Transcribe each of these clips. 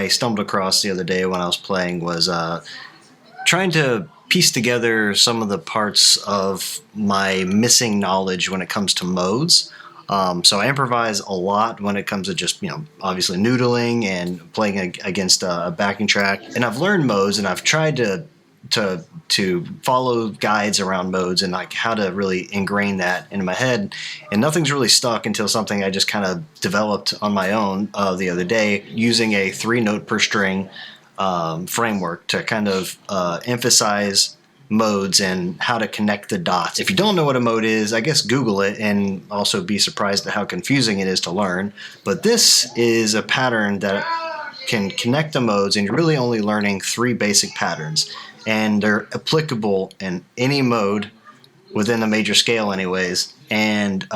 I stumbled across the other day when I was playing was trying to piece together some of the parts of my missing knowledge when it comes to modes. So I improvise a lot when it comes to just, obviously noodling and playing against a backing track. And I've learned modes, and I've tried to follow guides around modes and like how to really ingrain that into my head. And nothing's really stuck until something I just kind of developed on my own the other day using a 3-note per string framework to kind of emphasize modes and how to connect the dots. If you don't know what a mode is, I guess Google it and also be surprised at how confusing it is to learn. But this is a pattern that can connect the modes, and you're really only learning 3 basic patterns. And they're applicable in any mode within a major scale anyways, and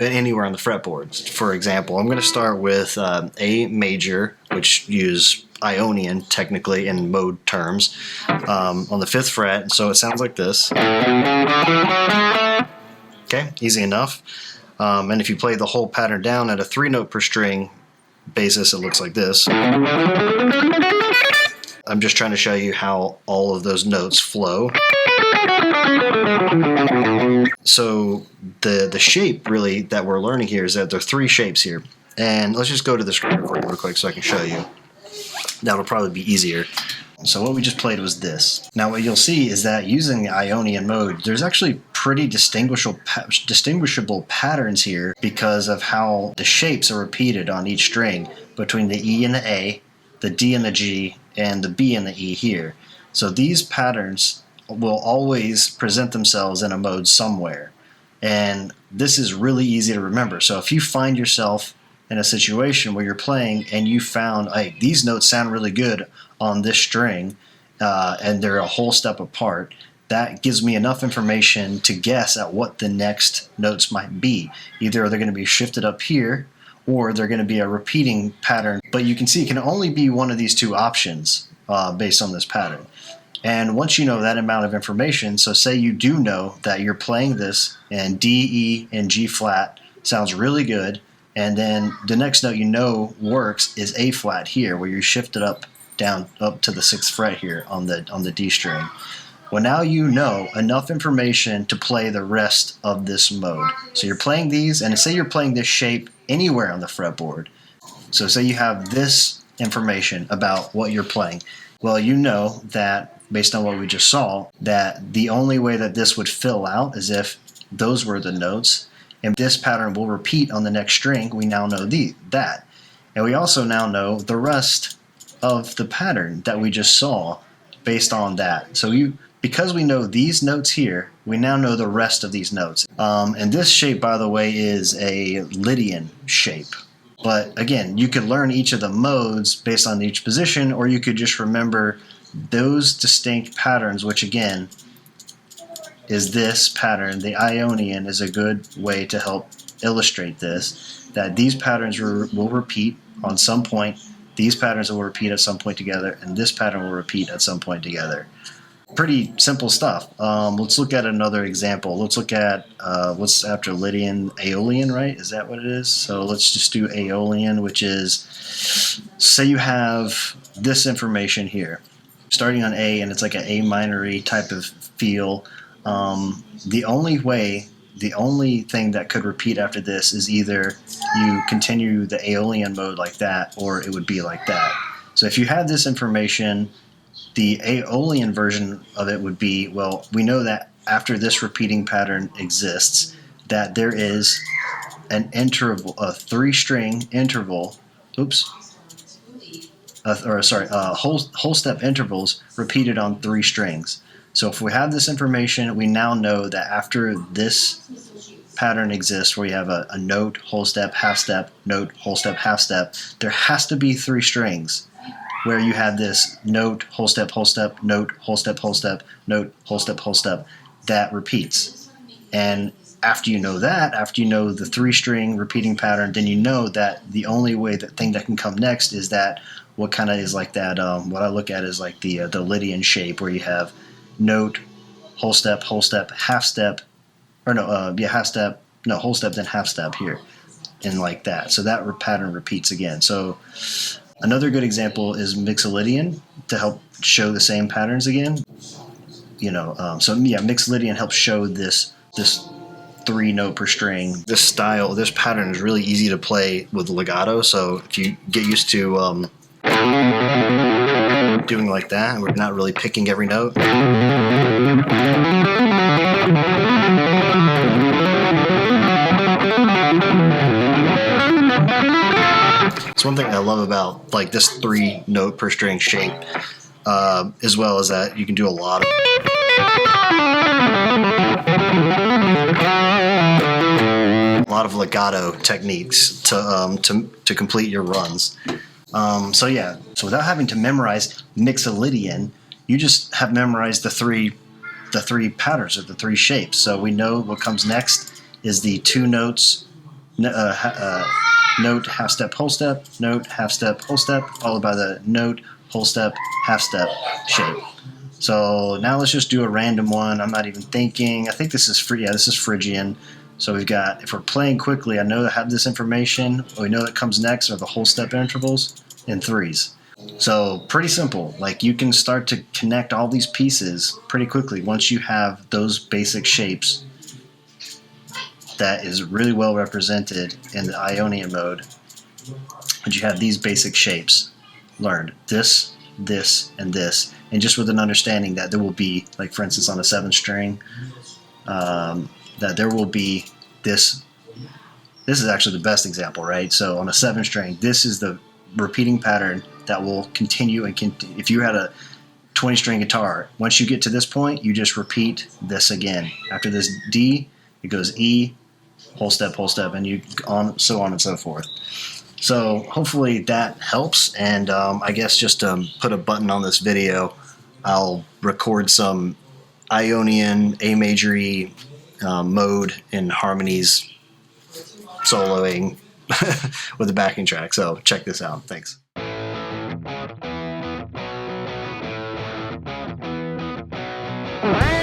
anywhere on the fretboard. For example, I'm going to start with A major, which use Ionian technically in mode terms, on the 5th fret. So it sounds like this. Okay, easy enough. And if you play the whole pattern down at a 3-note per string basis, it looks like this. I'm just trying to show you how all of those notes flow. So the shape really that we're learning here is that there are 3 shapes here. And let's just go to the screen recording real quick so I can show you. That'll probably be easier. So what we just played was this. Now what you'll see is that using the Ionian mode, there's actually pretty distinguishable patterns here because of how the shapes are repeated on each string between the E and the A, the D and the G, and the B and the E here. So these patterns will always present themselves in a mode somewhere. And this is really easy to remember. So if you find yourself in a situation where you're playing and you found, hey, these notes sound really good on this string, and they're a whole step apart, that gives me enough information to guess at what the next notes might be. Either they're going to be shifted up here, or they're going to be a repeating pattern. But you can see it can only be one of these 2 options based on this pattern. And once you know that amount of information, so say you do know that you're playing this and D, E, and G flat sounds really good, and then the next note you know works is A flat here, where you shift it up to the 6th fret here on the D string. Well, now you know enough information to play the rest of this mode. So you're playing these, and say you're playing this shape anywhere on the fretboard. So say you have this information about what you're playing. Well, you know that, based on what we just saw, that the only way that this would fill out is if those were the notes, and this pattern will repeat on the next string. We now know that. And we also now know the rest of the pattern that we just saw based on that. So because we know these notes here, we now know the rest of these notes. And this shape, by the way, is a Lydian shape. But again, you could learn each of the modes based on each position, or you could just remember those distinct patterns, which again is this pattern. The Ionian is a good way to help illustrate this, that these patterns will repeat on some point, these patterns will repeat at some point together, and this pattern will repeat at some point together. Pretty simple stuff. Let's look at another example. Let's look at what's after Lydian, Aeolian, right? Is that what it is? So let's just do Aeolian, which is, say you have this information here, starting on A, and it's like an A minor-y type of feel. The only thing that could repeat after this is either you continue the Aeolian mode like that, or it would be like that. So if you have this information, the Aeolian version of it would be, well, we know that after this repeating pattern exists, that there is an interval, a 3-string interval, whole step intervals repeated on 3 strings. So if we have this information, we now know that after this pattern exists, where you have a note, whole step, half step, note, whole step, half step, there has to be 3 strings where you have this note, whole step, note, whole step, note, whole step, that repeats. And after you know that, after you know the 3-string repeating pattern, then you know that the only thing that can come next is that what kind of is like that, what I look at is like the Lydian shape, where you have note, whole step, half step, or no, half step, no, whole step, then half step here, and like that. So that pattern repeats again. So Another good example is Mixolydian to help show the same patterns again. So yeah, Mixolydian helps show this 3-note per string. This pattern is really easy to play with legato. So if you get used to doing like that, we're not really picking every note. It's one thing I love about like this 3-note per string shape, as well as that you can do a lot of legato techniques to complete your runs. So without having to memorize Mixolydian, you just have memorized the three patterns or the 3 shapes. So we know what comes next is the 2 notes, note, half step, whole step, note, half step, whole step, followed by the note, whole step, half step shape. So now let's just do a random one. I'm not even thinking. I think this is this is Phrygian. So we've got, if we're playing quickly, I know I have this information. We know that comes next are the whole step intervals in 3s. So pretty simple. Like you can start to connect all these pieces pretty quickly once you have those basic shapes. That is really well represented in the Ionian mode. But you have these basic shapes learned. This, and this. And just with an understanding that there will be, like for instance on a 7th string, that there will be this. This is actually the best example, right? So on a 7th string, this is the repeating pattern that will continue and continue. If you had a 20-string guitar, once you get to this point, you just repeat this again. After this D, it goes E, whole step, and you so on and so forth. So hopefully that helps, and I guess just to put a button on this video, I'll record some Ionian A major-y mode and harmonies soloing with a backing track. So check this out. Thanks. Wow.